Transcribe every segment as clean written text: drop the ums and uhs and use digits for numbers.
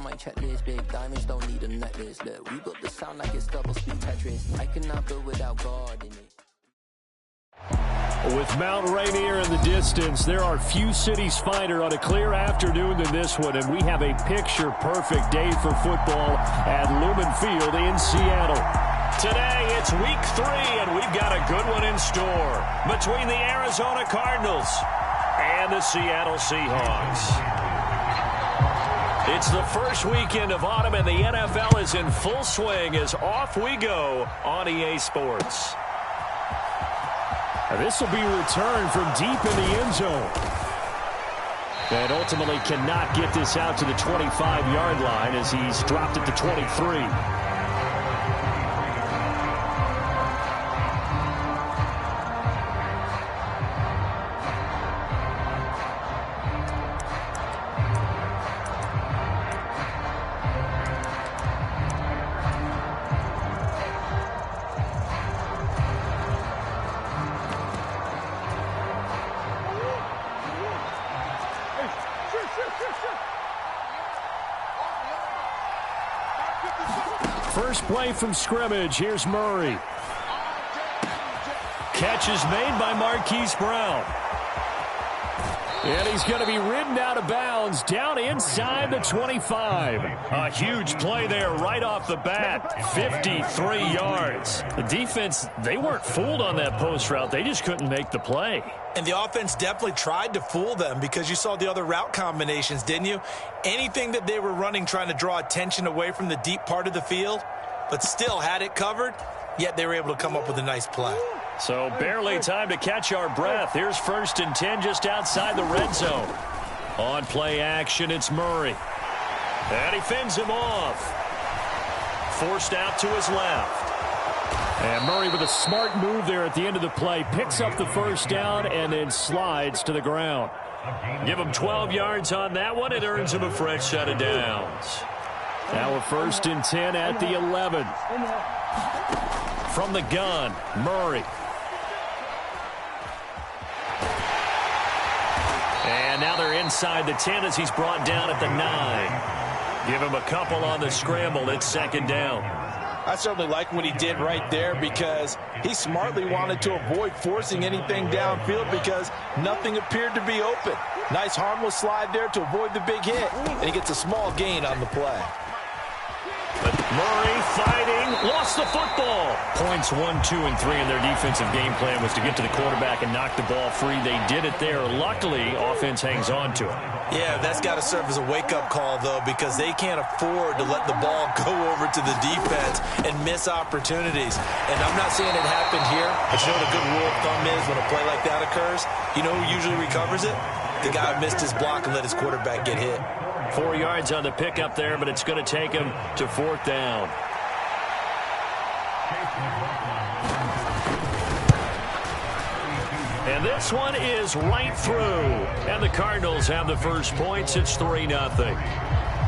on my checklist. Big diamonds don't need a necklace. Look, we got the sound like it's double speed Tetris. I cannot build without God in it. With Mount Rainier in the distance, there are few cities finer on a clear afternoon than this one, and we have a picture-perfect day for football at Lumen Field in Seattle. Today, it's week 3, and we've got a good one in store between the Arizona Cardinals and the Seattle Seahawks. It's the first weekend of autumn, and the NFL is in full swing as off we go on EA Sports. This will be a return from deep in the end zone. And ultimately cannot get this out to the 25-yard line as he's dropped at the 23. First play from scrimmage. Here's Murray. Catch is made by Marquise Brown. And he's going to be ridden out of bounds down inside the 25. A huge play there right off the bat. 53 yards. The defense, they weren't fooled on that post route. They just couldn't make the play. And the offense definitely tried to fool them because you saw the other route combinations, didn't you? Anything that they were running trying to draw attention away from the deep part of the field, but still had it covered, yet they were able to come up with a nice play. So barely time to catch our breath. Here's 1st and 10 just outside the red zone. On play action, it's Murray. And he fends him off. Forced out to his left. And Murray with a smart move there at the end of the play. Picks up the first down and then slides to the ground. Give him 12 yards on that one. It earns him a fresh set of downs. Now a 1st and 10 at the 11. From the gun, Murray. And now they're inside the 10 as he's brought down at the 9. Give him a couple on the scramble. It's 2nd down. I certainly like what he did right there because he smartly wanted to avoid forcing anything downfield because nothing appeared to be open. Nice harmless slide there to avoid the big hit, and he gets a small gain on the play. But Murray fighting, lost the football. Points 1, 2, and 3 in their defensive game plan was to get to the quarterback and knock the ball free. They did it there. Luckily, offense hangs on to it. Yeah, that's got to serve as a wake-up call, though, because they can't afford to let the ball go over to the defense and miss opportunities. And I'm not saying it happened here, but you know what a good rule of thumb is when a play like that occurs? You know who usually recovers it? The guy who missed his block and let his quarterback get hit. 4 yards on the pickup there, but it's going to take him to 4th down. And this one is right through. And the Cardinals have the first points. It's 3-0.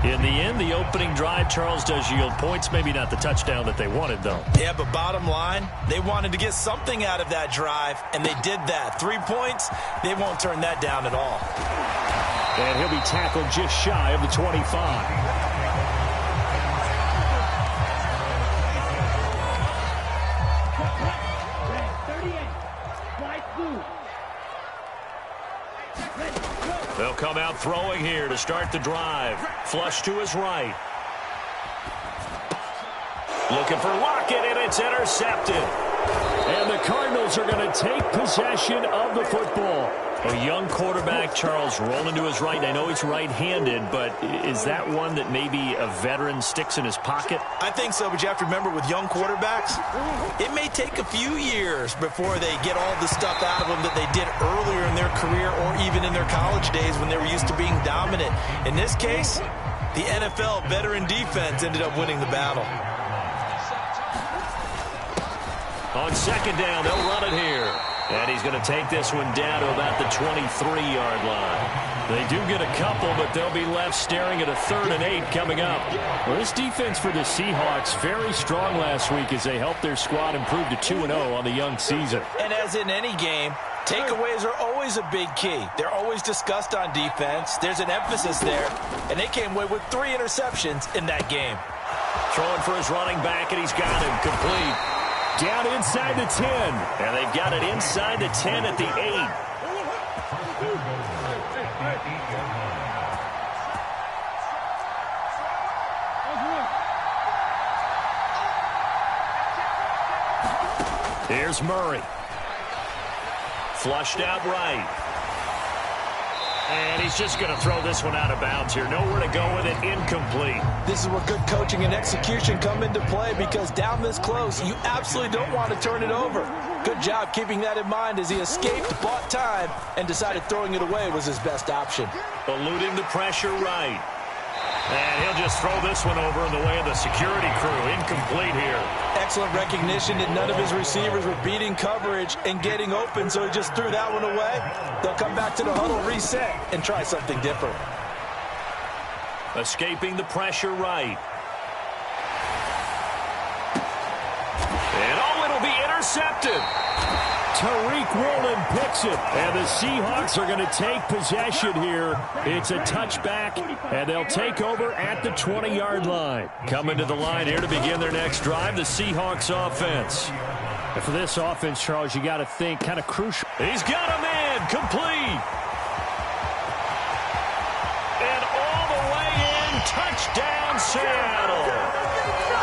In the end, the opening drive, Charles, does yield points. Maybe not the touchdown that they wanted, though. Yeah, but bottom line, they wanted to get something out of that drive, and they did that. 3 points, they won't turn that down at all. And he'll be tackled just shy of the 25. They'll come out throwing here to start the drive. Flush to his right. Looking for Lockett, and it's intercepted. And the Cardinals are going to take possession of the football. A young quarterback, Charles, rolling to his right. I know he's right-handed, but is that one that maybe a veteran sticks in his pocket? I think so, but you have to remember with young quarterbacks, it may take a few years before they get all the stuff out of them that they did earlier in their career or even in their college days when they were used to being dominant. In this case, the NFL veteran defense ended up winning the battle. On 2nd down, they'll run it here. And he's going to take this one down to about the 23-yard line. They do get a couple, but they'll be left staring at a 3rd and 8 coming up. Well, this defense for the Seahawks, very strong last week as they helped their squad improve to 2-0 on the young season. And as in any game, Takeaways are always a big key. They're always discussed on defense. There's an emphasis there, and they came away with 3 interceptions in that game. Throwing for his running back, and he's got him complete. Down inside the 10. And they've got it inside the 10 at the 8. Here's Murray. Flushed out right. And he's just going to throw this one out of bounds here. Nowhere to go with it. Incomplete. This is where good coaching and execution come into play, because down this close, you absolutely don't want to turn it over. Good job keeping that in mind as he escaped, bought time, and decided throwing it away was his best option. Eluding the pressure right. And he'll just throw this one over in the way of the security crew. Incomplete here. Excellent recognition that none of his receivers were beating coverage and getting open, so he just threw that one away. They'll come back to the huddle, reset, and try something different. Escaping the pressure right. And oh, it'll be intercepted. Tariq Woolen picks it, and the Seahawks are going to take possession here. It's a touchback, and they'll take over at the 20-yard line. Coming to the line here to begin their next drive, the Seahawks offense. And for this offense, Charles, you got to think kind of crucial. He's got a man complete. And all the way in, touchdown Seattle.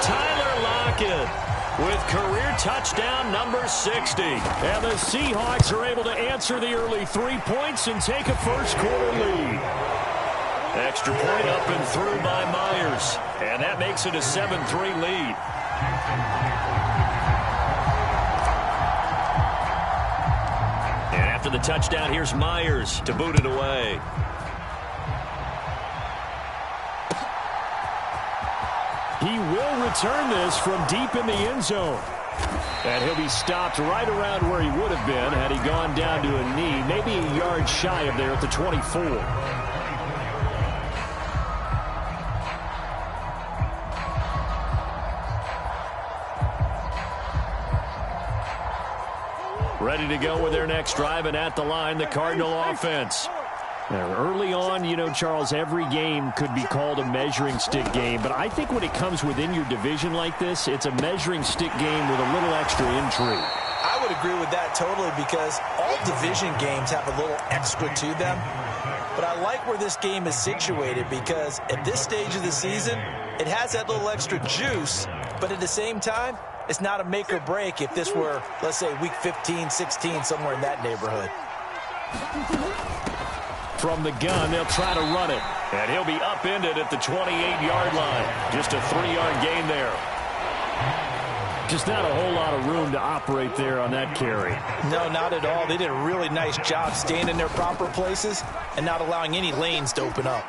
Tyler Lockett with career touchdown number 60. And the Seahawks are able to answer the early 3 points and take a first-quarter lead. Extra point up and through by Myers. And that makes it a 7-3 lead. And after the touchdown, here's Myers to boot it away. He will return this from deep in the end zone. And he'll be stopped right around where he would have been had he gone down to a knee, maybe a yard shy of there at the 24. Ready to go with their next drive, and at the line, the Cardinal offense. Now, early on, you know, Charles, every game could be called a measuring stick game. But I think when it comes within your division like this, it's a measuring stick game with a little extra intrigue. I would agree with that totally, because all division games have a little extra to them. But I like where this game is situated, because at this stage of the season, it has that little extra juice. But at the same time, it's not a make or break if this were, let's say, week 15, 16, somewhere in that neighborhood. From the gun, they'll try to run it. And he'll be upended at the 28-yard line. Just a 3-yard gain there. Just not a whole lot of room to operate there on that carry. No, not at all. They did a really nice job staying in their proper places and not allowing any lanes to open up.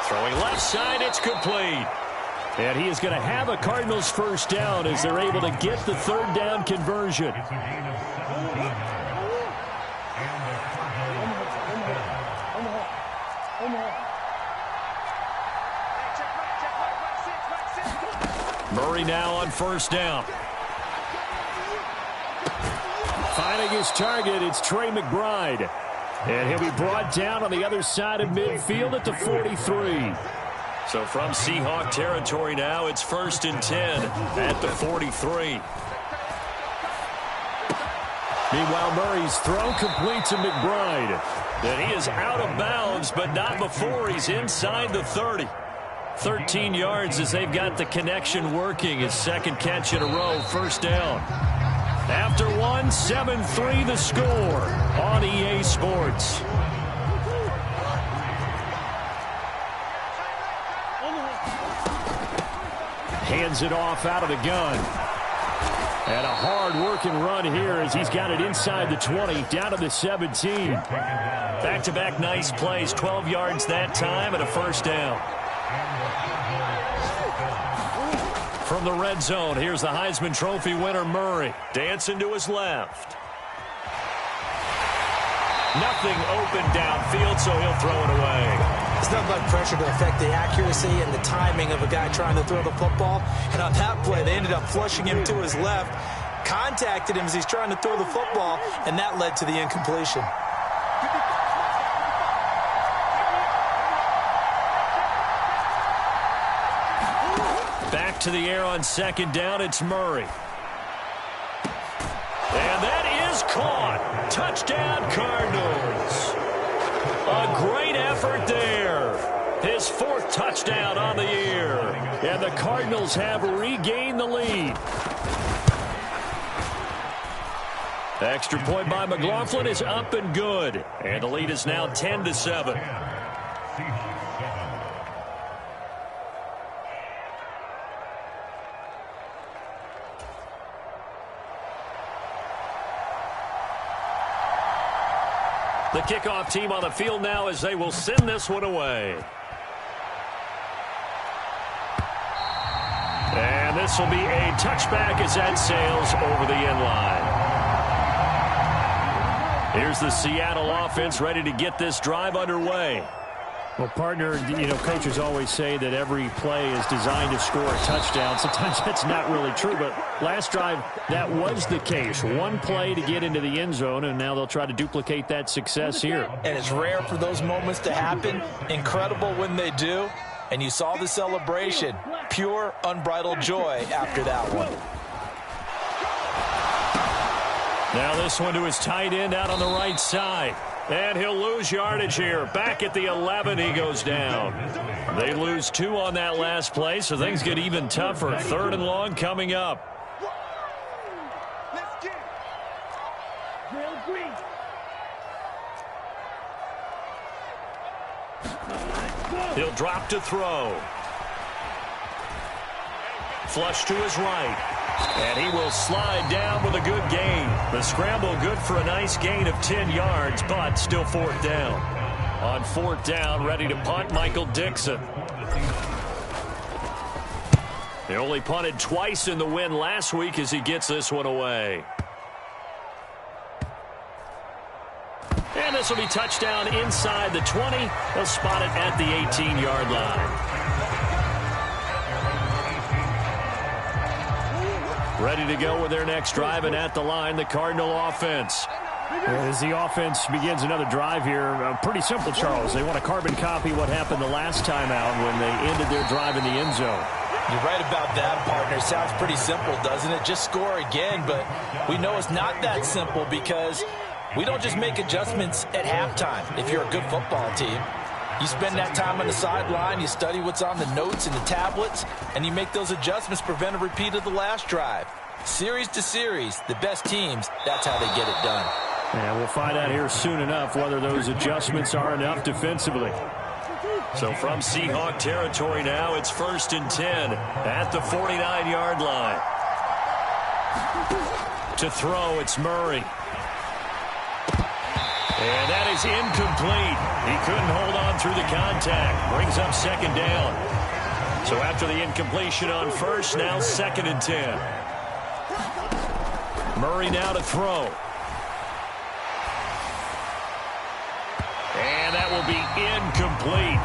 Throwing left side, it's complete. And he is going to have a Cardinals first down as they're able to get the third down conversion. Murray now on first down. Finding his target, it's Trey McBride. And he'll be brought down on the other side of midfield at the 43. So from Seahawk territory now, it's 1st and 10 at the 43. Meanwhile, Murray's throw complete to McBride. And he is out of bounds, but not before he's inside the 30. 13 yards as they've got the connection working. His second catch in a row, first down. After one, 7-3 the score on EA Sports. Hands it off out of the gun. And a hard-working run here as he's got it inside the 20, down to the 17. Back-to-back nice plays, 12 yards that time and a first down. From the red zone, here's the Heisman Trophy winner, Murray. Dancing to his left. Nothing open downfield, so he'll throw it away. It's nothing like pressure to affect the accuracy and the timing of a guy trying to throw the football. And on that play, they ended up flushing him to his left. contacted him as he's trying to throw the football, and that led to the incompletion. Back to the air on second down, it's Murray. And that is caught. Touchdown, Cardinals. A great effort there. His fourth touchdown on the year. And the Cardinals have regained the lead. Extra point by McLaughlin is up and good. And the lead is now 10-7. The kickoff team on the field now as they will send this one away. And this will be a touchback as that sails over the end line. Here's the Seattle offense ready to get this drive underway. Well, partner, coaches always say that every play is designed to score a touchdown. Sometimes that's not really true, but last drive, that was the case. One play to get into the end zone, and now they'll try to duplicate that success here. And it's rare for those moments to happen. Incredible when they do. And you saw the celebration. Pure, unbridled joy after that one. Now this one to his tight end out on the right side. And he'll lose yardage here. Back at the 11, he goes down. They lose 2 on that last play, so things get even tougher. 3rd and long coming up. He'll drop to throw. Flush to his right. And he will slide down with a good gain. The scramble good for a nice gain of 10 yards, but still 4th down. On 4th down, ready to punt, Michael Dixon. He only punted twice in the win last week as he gets this one away. And this will be touchdown inside the 20. They'll spot it at the 18-yard line. Ready to go with their next drive, and at the line, the Cardinal offense. As the offense begins another drive here, pretty simple, Charles. They want to carbon copy what happened the last time out when they ended their drive in the end zone. You're right about that, partner. Sounds pretty simple, doesn't it? Just score again, but we know it's not that simple because we don't just make adjustments at halftime if you're a good football team. You spend that time on the sideline, you study what's on the notes and the tablets, and you make those adjustments, prevent a repeat of the last drive. Series to series, the best teams, that's how they get it done. And we'll find out here soon enough whether those adjustments are enough defensively. So from Seahawk territory now, it's 1st and 10 at the 49-yard line. To throw, it's Murray. And that is incomplete. He couldn't hold on through the contact. Brings up 2nd down. So after the incompletion on 1st, now 2nd and 10. Murray now to throw. And that will be incomplete.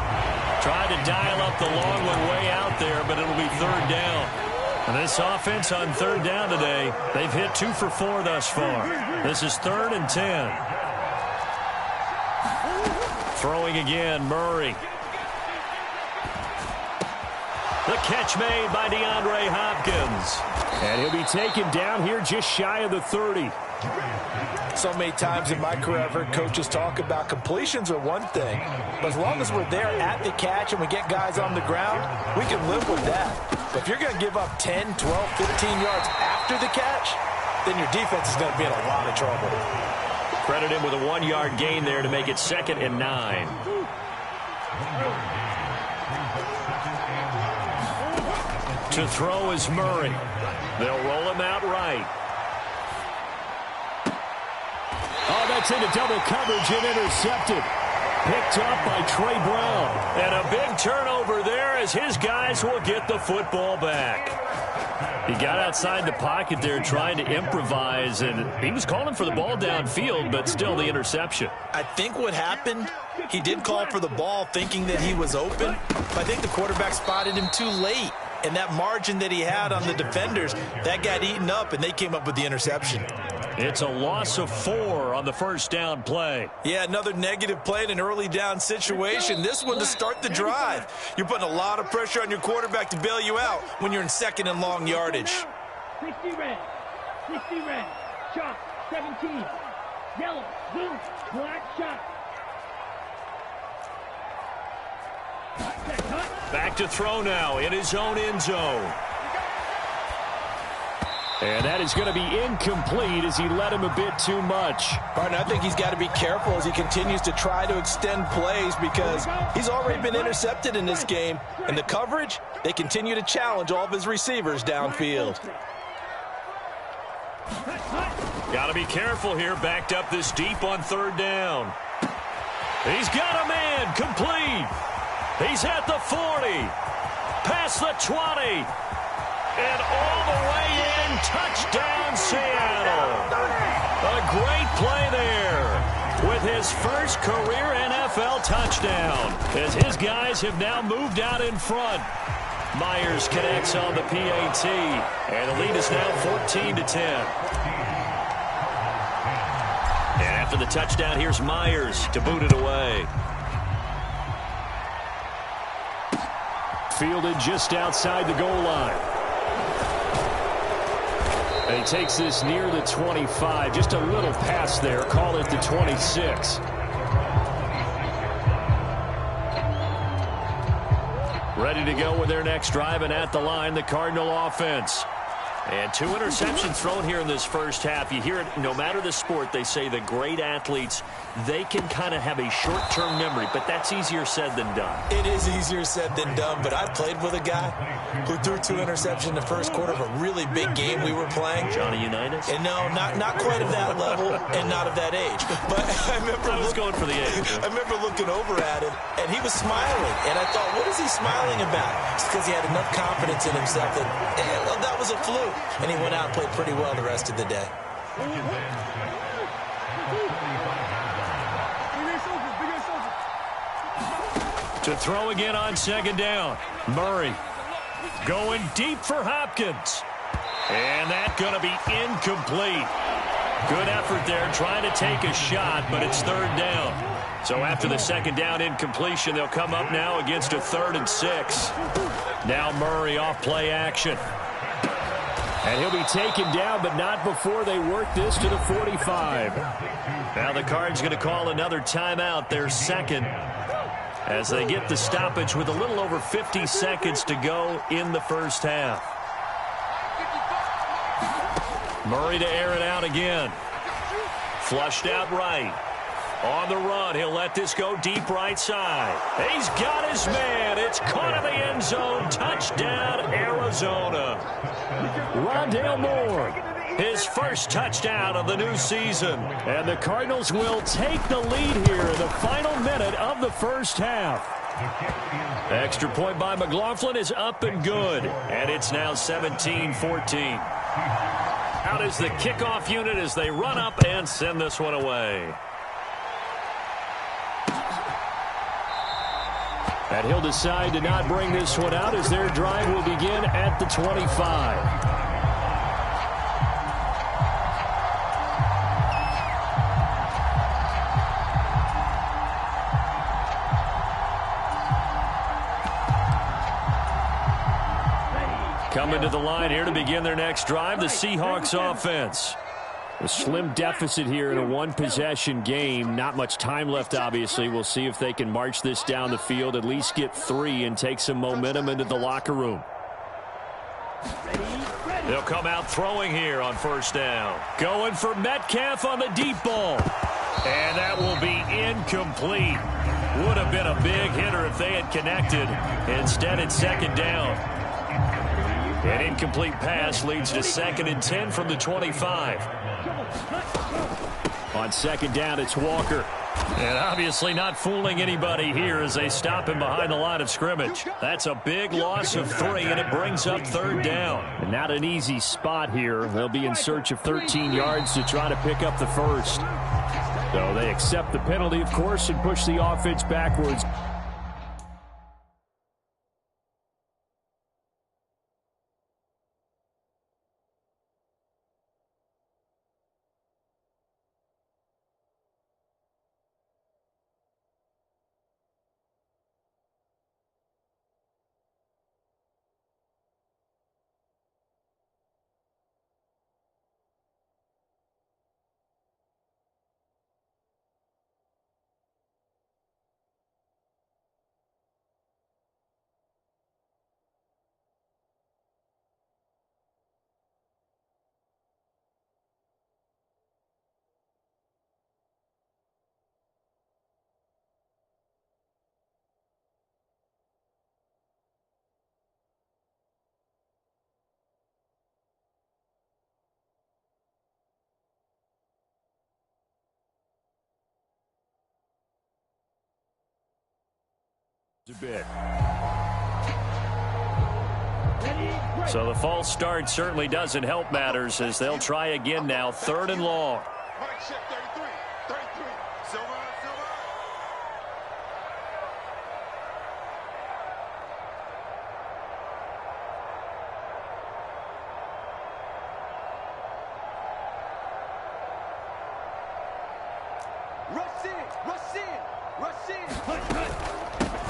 Tried to dial up the long one way out there, but it'll be 3rd down. And this offense on 3rd down today, they've hit 2 for 4 thus far. This is 3rd and 10. Throwing again, Murray. The catch made by DeAndre Hopkins. And he'll be taken down here just shy of the 30. So many times in my career, I've heard coaches talk about completions are one thing, but as long as we're there at the catch and we get guys on the ground, we can live with that. But if you're going to give up 10, 12, 15 yards after the catch, then your defense is going to be in a lot of trouble. Credit him with a 1-yard gain there to make it 2nd and 9. To throw is Murray. They'll roll him out right. Oh, that's into double coverage and intercepted. Picked up by Trey Brown. And a big turnover there as his guys will get the football back. He got outside the pocket there trying to improvise, and he was calling for the ball downfield, but still the interception. I think what happened, he did call for the ball thinking that he was open, but I think the quarterback spotted him too late. and that margin that he had on the defenders, that got eaten up, and they came up with the interception. It's a loss of 4 on the first down play. Yeah, another negative play in an early down situation. This one to start the drive. You're putting a lot of pressure on your quarterback to bail you out when you're in second and long yardage. 60 red, shot, 17, yellow, blue, black, shot. Back to throw now in his own end zone. And that is going to be incomplete as he led him a bit too much. Partner, I think he's got to be careful as he continues to try to extend plays because he's already been intercepted in this game. And the coverage, they continue to challenge all of his receivers downfield. Got to be careful here, backed up this deep on third down. He's got a man, complete. He's at the 40, past the 20, and all the way in, touchdown Seattle. A great play there with his first career NFL touchdown as his guys have now moved out in front. Myers connects on the PAT, and the lead is now 14-10. And after the touchdown, here's Myers to boot it away. Fielded just outside the goal line. And he takes this near the 25. Just a little pass there. Call it the 26. Ready to go with their next drive, and at the line, the Cardinal offense. And 2 interceptions thrown here in this first half. You hear it, no matter the sport, they say the great athletes, they can kind of have a short-term memory, but that's easier said than done. It is easier said than done, but I played with a guy who threw 2 interceptions in the first quarter of a really big game we were playing. Johnny Unitas? And no, not quite of that level and not of that age. But I was going for the age. I remember looking over at him, and he was smiling. And I thought, what is he smiling about? It's because he had enough confidence in himself that that was a fluke. And he went out and played pretty well the rest of the day. To throw again on second down. Murray going deep for Hopkins. And that's going to be incomplete. Good effort there trying to take a shot, but it's third down. So after the second down incompletion, they'll come up now against a 3rd and 6. Now Murray off play action. And he'll be taken down, but not before they work this to the 45. Now the Cards going to call another timeout, their second, as they get the stoppage with a little over 50 seconds to go in the first half. Murray to air it out again. Flushed out right. On the run, he'll let this go deep right side. He's got his man. It's caught in the end zone. Touchdown, Arizona. Rondale Moore, his first touchdown of the new season. And the Cardinals will take the lead here in the final minute of the first half. Extra point by McLaughlin is up and good. And it's now 17-14. Out is the kickoff unit as they run up and send this one away. And he'll decide to not bring this one out as their drive will begin at the 25. Coming to the line here to begin their next drive, the Seahawks offense. A slim deficit here in a one-possession game. Not much time left, obviously. We'll see if they can march this down the field, at least get 3, and take some momentum into the locker room. They'll come out throwing here on first down. Going for Metcalf on the deep ball. And that will be incomplete. Would have been a big hitter if they had connected. Instead, it's second down. An incomplete pass leads to 2nd and 10 from the 25. On second down, it's Walker. And obviously not fooling anybody here as they stop him behind the line of scrimmage. That's a big loss of 3, and it brings up third down. And not an easy spot here. They'll be in search of 13 yards to try to pick up the first. So they accept the penalty, of course, and push the offense backwards. A bit. So the false start certainly doesn't help matters as they'll try again now, 3rd and long.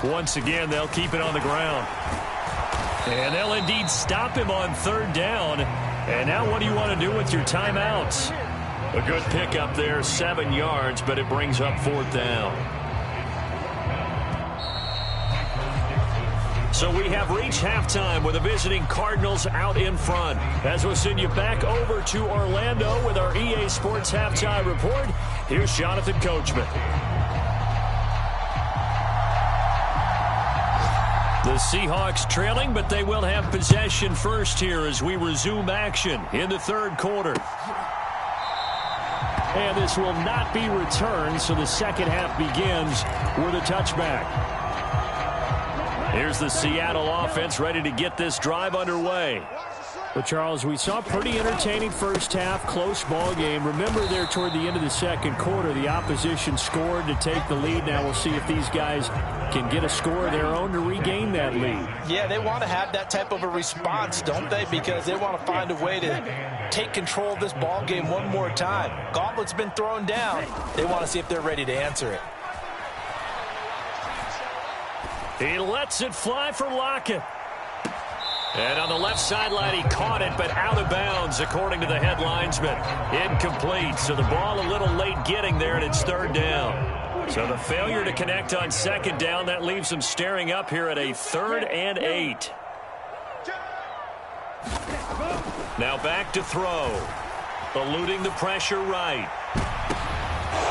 Once again, they'll keep it on the ground. And they'll indeed stop him on 3rd down. And now what do you want to do with your timeouts? A good pickup there, 7 yards, but it brings up 4th down. So we have reached halftime with the visiting Cardinals out in front. As we'll send you back over to Orlando with our EA Sports Halftime Report, here's Jonathan Coachman. The Seahawks trailing, but they will have possession first here as we resume action in the 3rd quarter. And this will not be returned, so the second half begins with a touchback. Here's the Seattle offense ready to get this drive underway. But, Charles, we saw a pretty entertaining first half, close ball game. Remember there toward the end of the second quarter, the opposition scored to take the lead. Now we'll see if these guys can get a score of their own to regain that lead. Yeah, they want to have that type of a response, don't they? Because they want to find a way to take control of this ball game one more time. Gauntlet's been thrown down. They want to see if they're ready to answer it. He lets it fly for Lockett. And on the left sideline, he caught it, but out of bounds, according to the head linesman. Incomplete, so the ball a little late getting there, and it's 3rd down. So the failure to connect on 2nd down, that leaves them staring up here at a 3rd and 8. Now back to throw. Eluding the pressure right.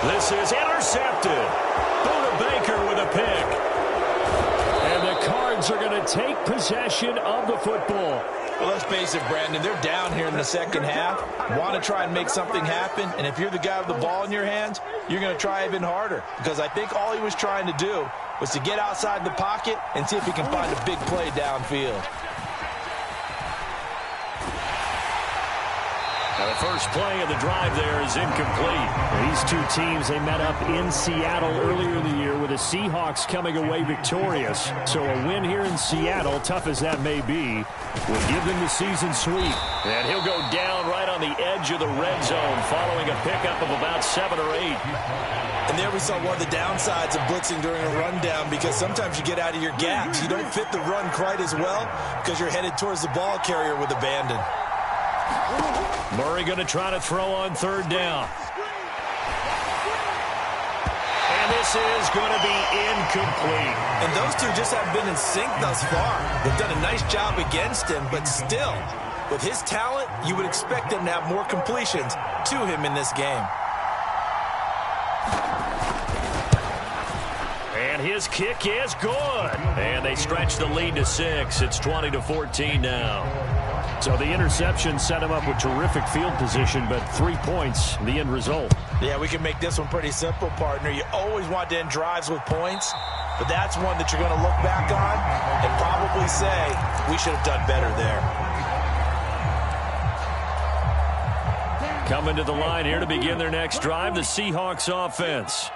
This is intercepted. Buda Baker with a pick. And the Cards are going to take possession of the football. Well, let's face it, Brandon, they're down here in the second half. Want to try and make something happen, and if you're the guy with the ball in your hands, you're going to try even harder. Because I think all he was trying to do was to get outside the pocket and see if he can find a big play downfield. Now the first play of the drive there is incomplete. These two teams, they met up in Seattle earlier in the year with the Seahawks coming away victorious. So a win here in Seattle, tough as that may be, will give them the season sweep. And he'll go down right on the edge of the red zone following a pickup of about 7 or 8. And there we saw one of the downsides of blitzing during a rundown, because sometimes you get out of your gaps. You don't fit the run quite as well because you're headed towards the ball carrier with abandon. Murray going to try to throw on 3rd down. And this is going to be incomplete. And those two just haven't been in sync thus far. They've done a nice job against him, but still, with his talent, you would expect them to have more completions to him in this game. And his kick is good. And they stretch the lead to 6. It's 20-14 now. So the interception set him up with terrific field position, but 3 points, the end result. Yeah, we can make this one pretty simple, partner. You always want to end drives with points, but that's one that you're going to look back on and probably say, we should have done better there. Coming to the line here to begin their next drive, the Seahawks offense.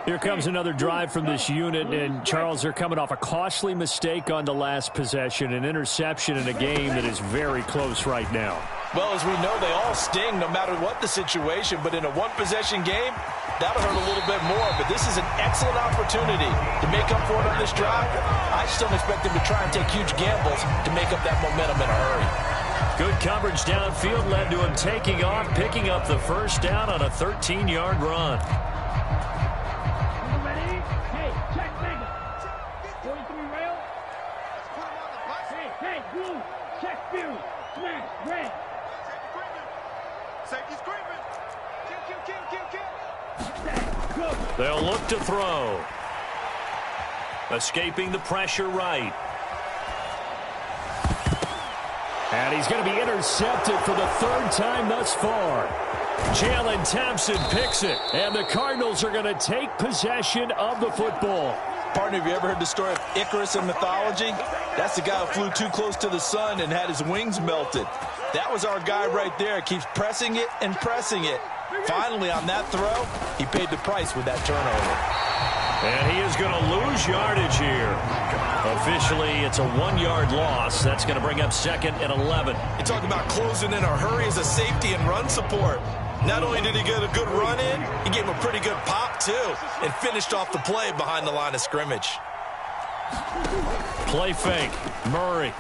Here comes another drive from this unit, and Charles, they're coming off a costly mistake on the last possession, an interception in a game that is very close right now. Well, as we know, they all sting no matter what the situation, but in a one-possession game, that'll hurt a little bit more. But this is an excellent opportunity to make up for it on this drive. I just don't expect them to try and take huge gambles to make up that momentum in a hurry. Good coverage downfield led to him taking off, picking up the first down on a 13-yard run. They'll look to throw. Escaping the pressure right. And he's going to be intercepted for the 3rd time thus far. Jalen Thompson picks it. And the Cardinals are going to take possession of the football. Partner, have you ever heard the story of Icarus in mythology? That's the guy who flew too close to the sun and had his wings melted. That was our guy right there. Keeps pressing it and pressing it. Finally, on that throw, he paid the price with that turnover. And he is going to lose yardage here. Officially, it's a 1-yard loss. That's going to bring up 2nd and 11. You talk about closing in a hurry as a safety and run support. Not only did he get a good run in, he gave him a pretty good pop, too, and finished off the play behind the line of scrimmage. Play fake. Murray.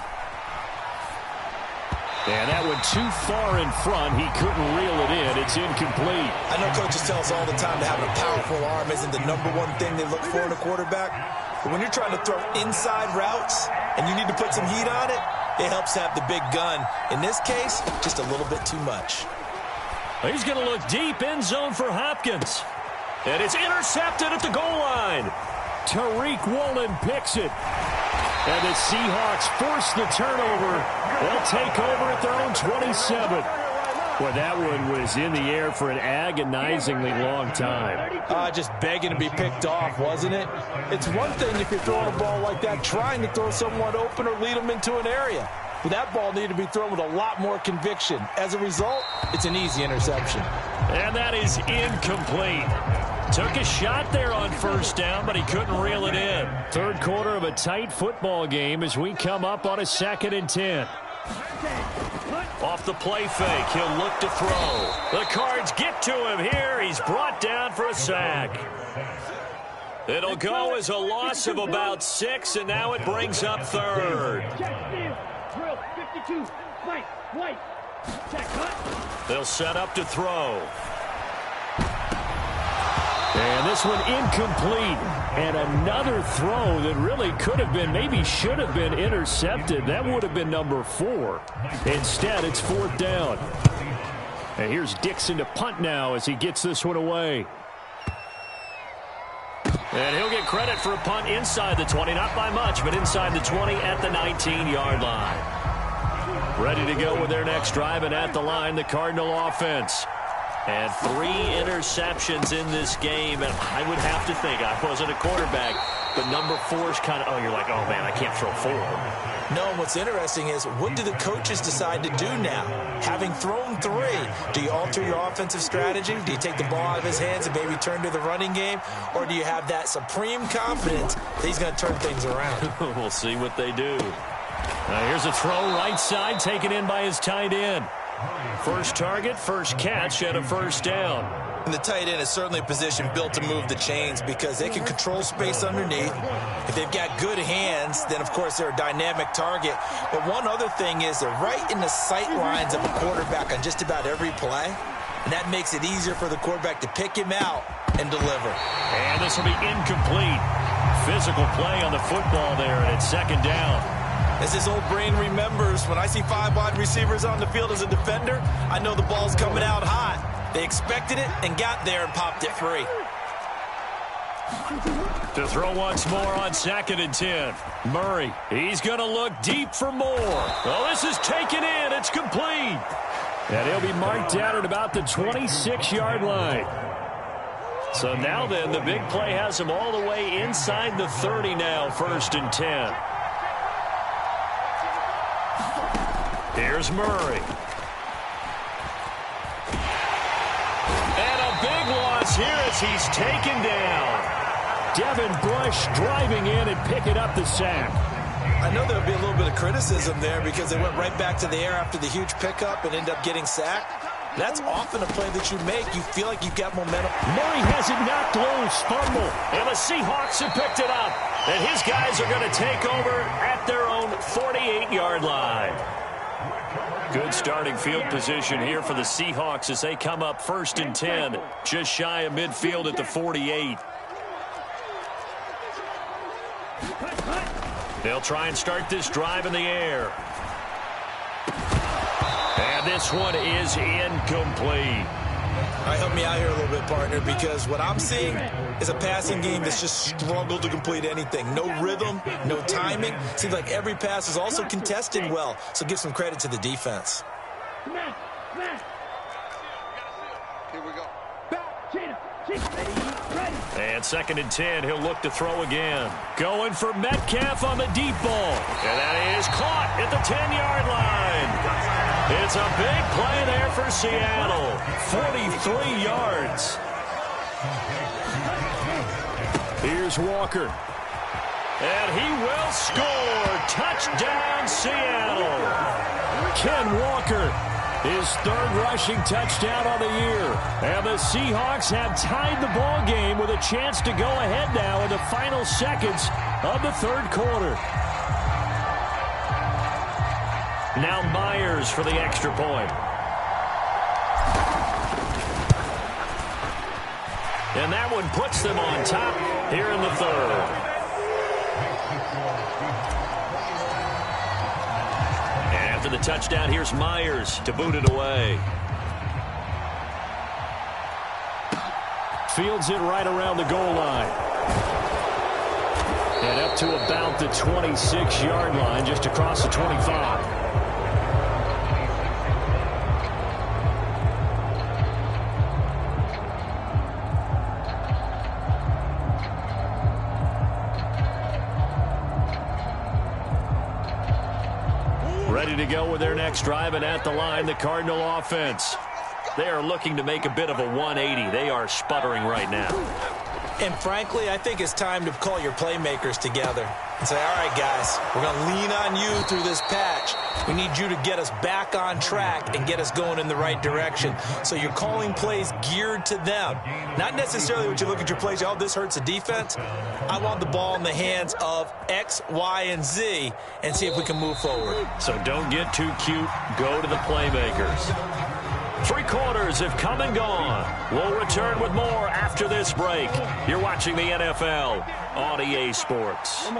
And that went too far in front. He couldn't reel it in. It's incomplete. I know coaches tell us all the time that having a powerful arm isn't the #1 thing they look for in a quarterback. But when you're trying to throw inside routes and you need to put some heat on it, it helps have the big gun. In this case, just a little bit too much. He's going to look deep, end zone for Hopkins. And it's intercepted at the goal line. Tariq Woolen picks it. And the Seahawks force the turnover. They'll take over at their own 27. Well, that one was in the air for an agonizingly long time. Just begging to be picked off, wasn't it? It's one thing if you're throwing a ball like that, trying to throw someone open or lead them into an area. But that ball needed to be thrown with a lot more conviction. As a result, it's an easy interception. And that is incomplete. Took a shot there on first down, but he couldn't reel it in. Third quarter of a tight football game as we come up on a 2nd and 10. Off the play fake, he'll look to throw. The Cards get to him here. He's brought down for a sack. It'll go as a loss of about 6, and now it brings up 3rd. Drill 52. White. Check cut. They'll set up to throw. And this one incomplete. And another throw that really could have been, maybe should have been intercepted. That would have been number 4. Instead, it's 4th down. And here's Dixon to punt now as he gets this one away. And he'll get credit for a punt inside the 20. Not by much, but inside the 20 at the 19-yard line. Ready to go with their next drive, and at the line, the Cardinal offense. And 3 interceptions in this game, and I would have to think, I wasn't a quarterback, but number 4 is kind of, you're like, oh, man, I can't throw 4. No, what's interesting is, what do the coaches decide to do now? Having thrown 3, do you alter your offensive strategy? Do you take the ball out of his hands and maybe turn to the running game? Or do you have that supreme confidence that he's going to turn things around? We'll see what they do. Now here's a throw right side, taken in by his tight end. First target, first catch, and a first down. And the tight end is certainly a position built to move the chains because they can control space underneath. If they've got good hands, then, of course, they're a dynamic target. But one other thing is they're right in the sight lines of a quarterback on just about every play. And that makes it easier for the quarterback to pick him out and deliver. And this will be incomplete. Physical play on the football there, and it's 2nd down. As his old brain remembers, when I see 5 wide receivers on the field as a defender, I know the ball's coming out hot. They expected it and got there and popped it free. To throw once more on 2nd and 10. Murray, he's going to look deep for more. Well, this is taken in. It's complete. And he'll be marked down at about the 26-yard line. So now then, the big play has him all the way inside the 30 now, 1st and 10. Here's Murray. And a big loss here as he's taken down. Devin Bush driving in and picking up the sack. I know there'll be a little bit of criticism there because they went right back to the air after the huge pickup and ended up getting sacked. That's often a play that you make. You feel like you've got momentum. Murray has it knocked loose. Fumble. And the Seahawks have picked it up. And his guys are going to take over at their own 48-yard line. Good starting field position here for the Seahawks as they come up 1st and 10, just shy of midfield at the 48. They'll try and start this drive in the air. And this one is incomplete. All right, help me out here a little bit, partner, because what I'm seeing is a passing game that's just struggled to complete anything. No rhythm, no timing. Seems like every pass is also contested well, so give some credit to the defense. Here we go. Back, Cheetah, ready. And 2nd and 10, he'll look to throw again. Going for Metcalf on the deep ball. And that is caught at the 10-yard line. It's a big play there for Seattle. 43 yards. Here's Walker. And he will score. Touchdown, Seattle. Ken Walker, his 3rd rushing touchdown on the year. And the Seahawks have tied the ball game with a chance to go ahead now in the final seconds of the 3rd quarter. Now Myers for the extra point. And that one puts them on top here in the 3rd. And after the touchdown, here's Myers to boot it away. Fields it right around the goal line. And up to about the 26-yard line, just across the 25. Ready to go with their next drive, and at the line, the Cardinal offense. They are looking to make a bit of a 180. They are sputtering right now. And frankly, I think it's time to call your playmakers together and say, all right, guys, we're going to lean on you through this patch. We need you to get us back on track and get us going in the right direction. So you're calling plays geared to them. Not necessarily when you look at your plays, oh, this hurts the defense. I want the ball in the hands of X, Y, and Z and see if we can move forward. So don't get too cute. Go to the playmakers. 3 quarters have come and gone. We'll return with more after this break. You're watching the NFL on EA Sports. On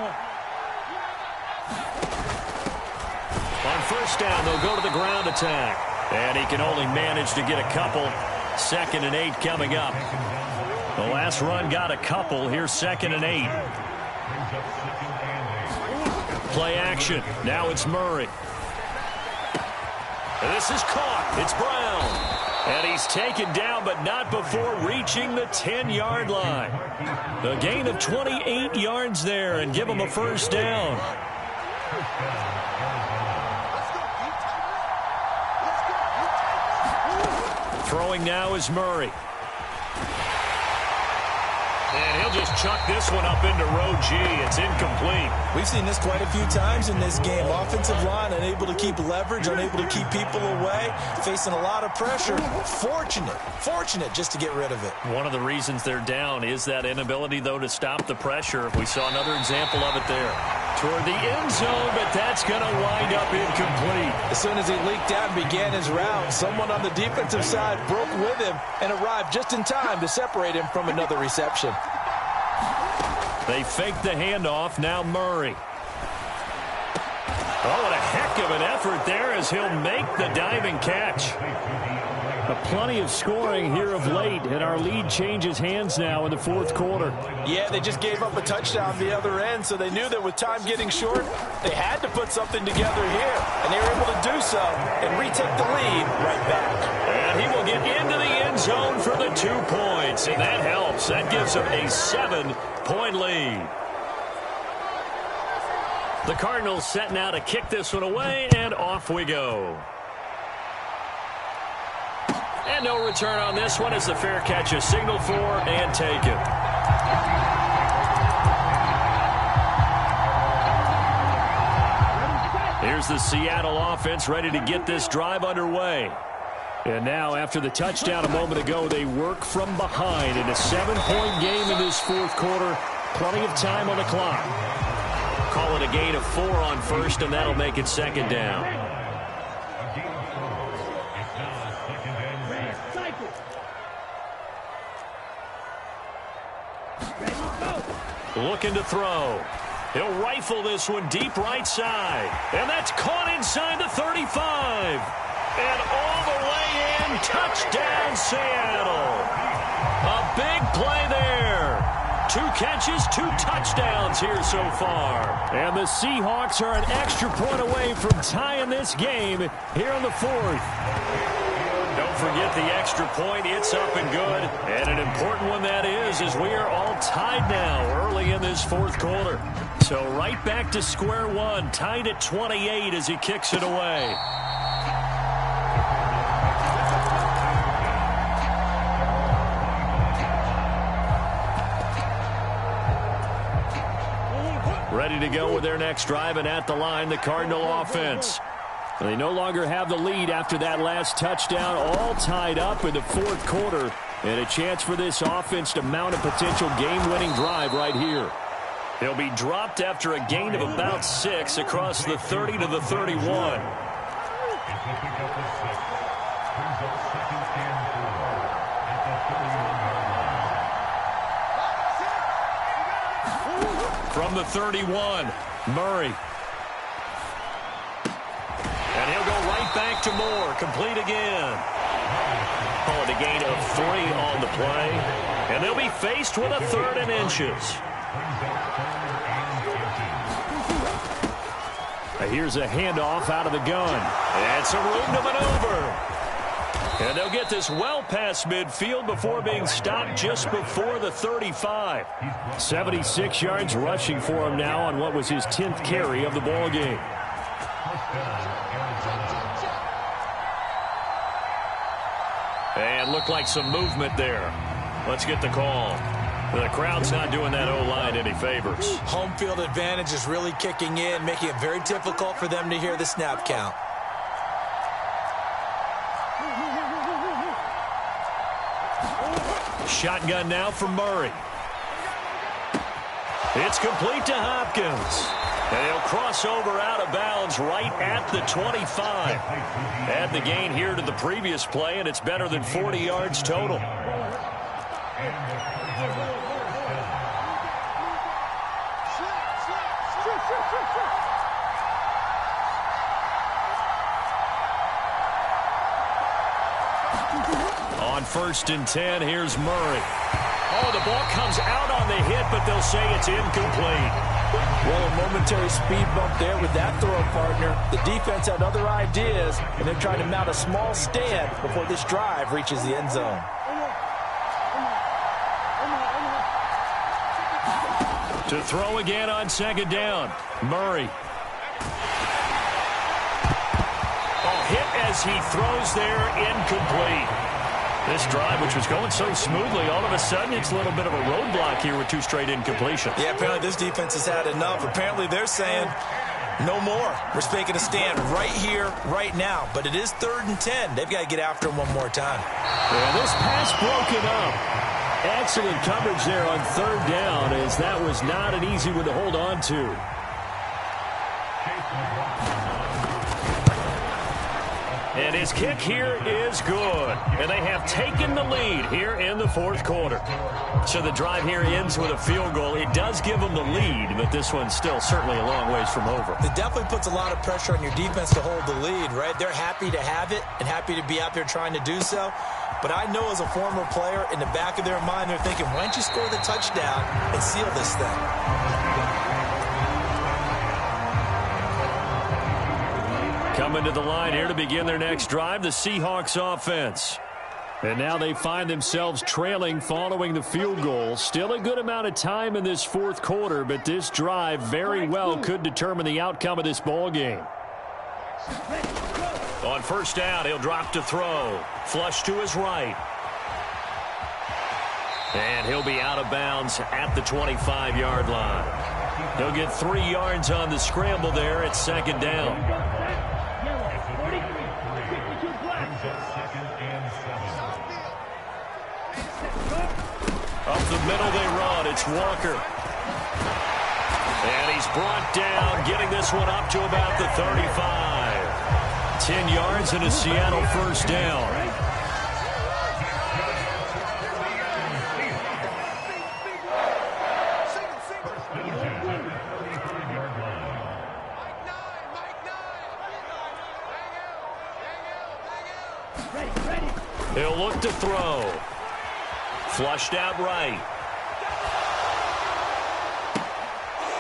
1st down, they'll go to the ground attack. And he can only manage to get a couple. 2nd and 8 coming up. The last run got a couple. Here's 2nd and 8. Play action. Now it's Murray. This is caught. It's Brown. And he's taken down, but not before reaching the 10-yard line. A gain of 28 yards there, and give him a 1st down. Throwing now is Murray. And he'll just chuck this one up into row G. It's incomplete. We've seen this quite a few times in this game. Offensive line unable to keep leverage, unable to keep people away, facing a lot of pressure. Fortunate just to get rid of it. One of the reasons they're down is that inability, though, to stop the pressure. We saw another example of it there. Toward the end zone, but that's going to wind up incomplete. As soon as he leaked out and began his route, someone on the defensive side broke with him and arrived just in time to separate him from another reception. They faked the handoff. Now Murray. Oh, what a heck of an effort there as he'll make the diving catch. Plenty of scoring here of late, and our lead changes hands now in the 4th quarter. Yeah, they just gave up a touchdown the other end, so they knew that with time getting short, they had to put something together here, and they were able to do so and retake the lead right back. And he will get into the end zone for the 2 points, and that helps. That gives them a 7-point lead. The Cardinals set now to kick this one away, and off we go. And no return on this one as the fair catch is signaled for and taken. Here's the Seattle offense ready to get this drive underway. And now, after the touchdown a moment ago, they work from behind in a 7-point game in this 4th quarter. Plenty of time on the clock. Call it a gain of 4 on 1st, and that'll make it 2nd down. Looking to throw. He'll rifle this one deep right side. And that's caught inside the 35. And all the way in. Touchdown, Seattle. A big play there. 2 catches, 2 touchdowns here so far. And the Seahawks are an extra point away from tying this game here in the 4th. Don't forget the extra point. It's up and good. And an important one that is, as we are all tied now early in this fourth quarter. So right back to square one, tied at 28 as he kicks it away. Ready to go with their next drive, and at the line, the Cardinal offense. They no longer have the lead after that last touchdown, all tied up in the fourth quarter, and a chance for this offense to mount a potential game-winning drive right here. He'll be dropped after a gain of about 6 across the 30 to the 31. From the 31, Murray. And he'll go right back to Moore. Complete again. Oh, and a gain of 3 on the play. And they'll be faced with a 3rd and inches. Here's a handoff out of the gun. And some room to maneuver. And they'll get this well past midfield before being stopped just before the 35. 76 yards rushing for him now on what was his 10th carry of the ball game. And looked like some movement there. Let's get the call. The crowd's not doing that O-line any favors. Home field advantage is really kicking in, making it very difficult for them to hear the snap count. Shotgun now for Murray. It's complete to Hopkins. And he'll cross over out of bounds right at the 25. Add the gain here to the previous play, and it's better than 40 yards total. On 1st and 10, here's Murray. Oh, the ball comes out on the hit, but they'll say it's incomplete. Well, a momentary speed bump there with that throw, partner. The defense had other ideas, and they're trying to mount a small stand before this drive reaches the end zone. To throw again on 2nd down, Murray. Oh, hit as he throws there, incomplete. This drive, which was going so smoothly, all of a sudden it's a little bit of a roadblock here with 2 straight incompletions. Yeah, apparently this defense has had enough. Apparently they're saying no more. We're making a stand right here, right now. But it is 3rd and 10. They've got to get after him one more time. Yeah, this pass broken up. Excellent coverage there on 3rd down, as that was not an easy one to hold on to. And his kick here is good. And they have taken the lead here in the fourth quarter. So the drive here ends with a field goal. It does give them the lead, but this one's still certainly a long ways from over. It definitely puts a lot of pressure on your defense to hold the lead, right? They're happy to have it and happy to be out there trying to do so. But I know as a former player, in the back of their mind, they're thinking, why don't you score the touchdown and seal this thing? Coming to the line here to begin their next drive, the Seahawks offense. And now they find themselves trailing following the field goal. Still a good amount of time in this fourth quarter, but this drive very well could determine the outcome of this ball game. On 1st down, he'll drop to throw. Flush to his right. And he'll be out of bounds at the 25-yard line. He'll get 3 yards on the scramble there at 2nd down. Up the middle they run. It's Walker. And he's brought down, getting this one up to about the 35. 10 yards and a Seattle 1st down. He'll look to throw. Flushed out right.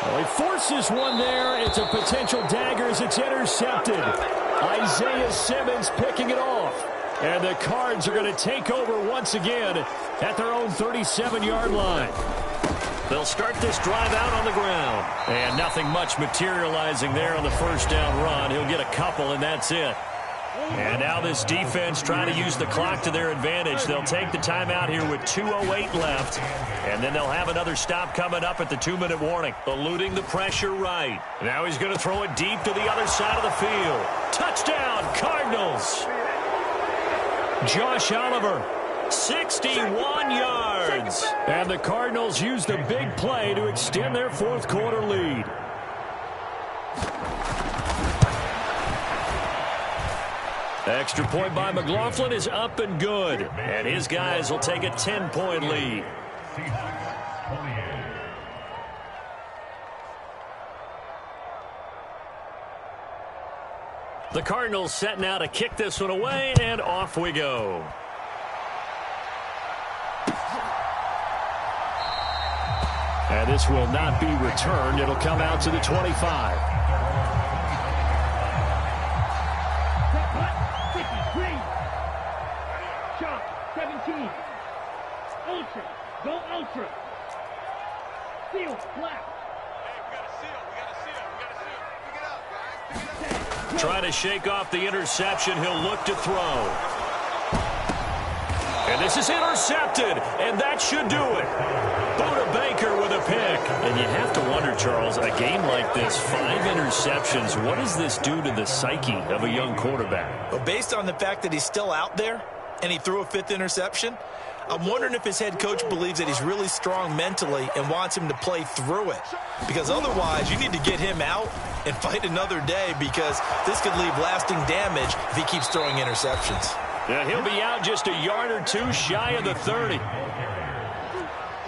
Well, he forces one there. It's a potential dagger as it's intercepted. Isaiah Simmons picking it off. And the Cards are going to take over once again at their own 37-yard line. They'll start this drive out on the ground. And nothing much materializing there on the first down run. He'll get a couple, and that's it. And now this defense trying to use the clock to their advantage. They'll take the timeout here with 2:08 left. And then they'll have another stop coming up at the 2-minute warning. Eluding the pressure right. Now he's going to throw it deep to the other side of the field. Touchdown, Cardinals. Josh Oliver, 61 yards. And the Cardinals use the big play to extend their fourth quarter lead. Extra point by McLaughlin is up and good. And his guys will take a 10-point lead. The Cardinals setting out to kick this one away, and off we go. And this will not be returned. It'll come out to the 25. Ultra. Go ultra. Seal. Black. Trying to shake off the interception. He'll look to throw. And this is intercepted. And that should do it. Buda Baker with a pick. And you have to wonder, Charles, a game like this, 5 interceptions, what does this do to the psyche of a young quarterback? Well, based on the fact that he's still out there and he threw a 5th interception, I'm wondering if his head coach believes that he's really strong mentally and wants him to play through it. Because otherwise, you need to get him out and fight another day, because this could leave lasting damage if he keeps throwing interceptions. Yeah, he'll be out just a yard or two shy of the 30.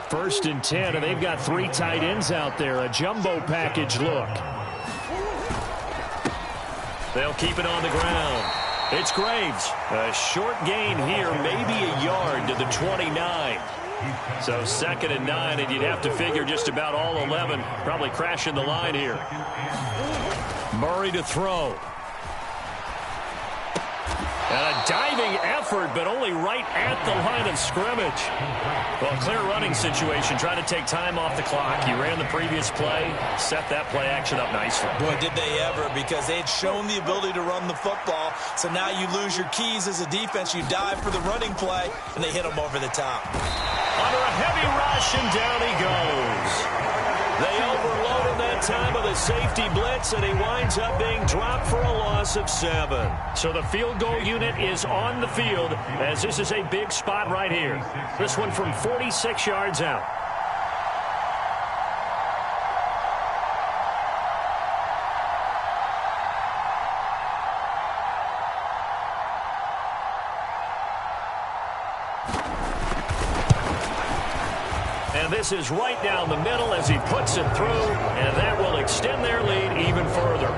1st and 10, and they've got 3 tight ends out there. A jumbo package look. They'll keep it on the ground. It's Graves. A short gain here, maybe a yard to the 29. So 2nd and 9, and you'd have to figure just about all 11 probably crashing the line here. Murray to throw. And a diving effort, but only right at the line of scrimmage. Well, clear running situation, trying to take time off the clock. He ran the previous play, set that play action up nicely. Boy, did they ever, because they had shown the ability to run the football. So now you lose your keys as a defense. You dive for the running play, and they hit him over the top. Under a heavy rush, and down he goes. They overload him that time with a safety blitz, and he winds up being dropped for a loss of 7. So the field goal unit is on the field, as this is a big spot right here. This one from 46 yards out. And this is right down the middle as he puts it through, and that will extend their lead even further.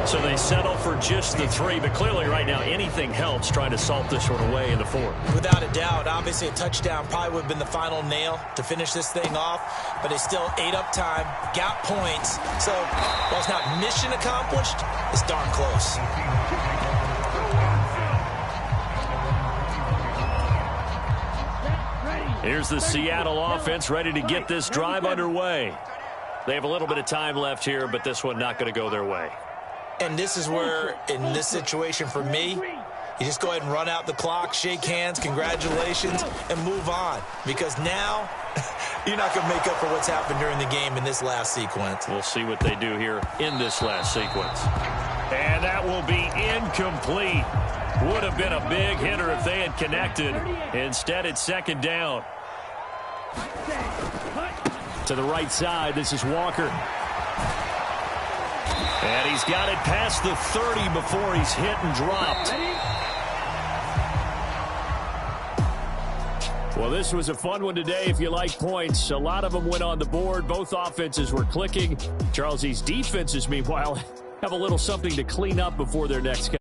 So they settle for just the 3, but clearly right now anything helps trying to salt this one away in the 4th. Without a doubt, obviously a touchdown probably would have been the final nail to finish this thing off, but they still ate up time, got points. So while it's not mission accomplished, it's darn close. Here's the Seattle offense ready to get this drive underway. They have a little bit of time left here, but this one not going to go their way. And this is where, in this situation for me, you just go ahead and run out the clock, shake hands, congratulations, and move on. Because now, you're not going to make up for what's happened during the game in this last sequence. We'll see what they do here in this last sequence. And that will be incomplete. Would have been a big hitter if they had connected. Instead, it's 2nd down. To the right side, this is Walker. And he's got it past the 30 before he's hit and dropped. Well, this was a fun one today if you like points. A lot of them went on the board. Both offenses were clicking. Charles, these defenses, meanwhile, have a little something to clean up before their next game.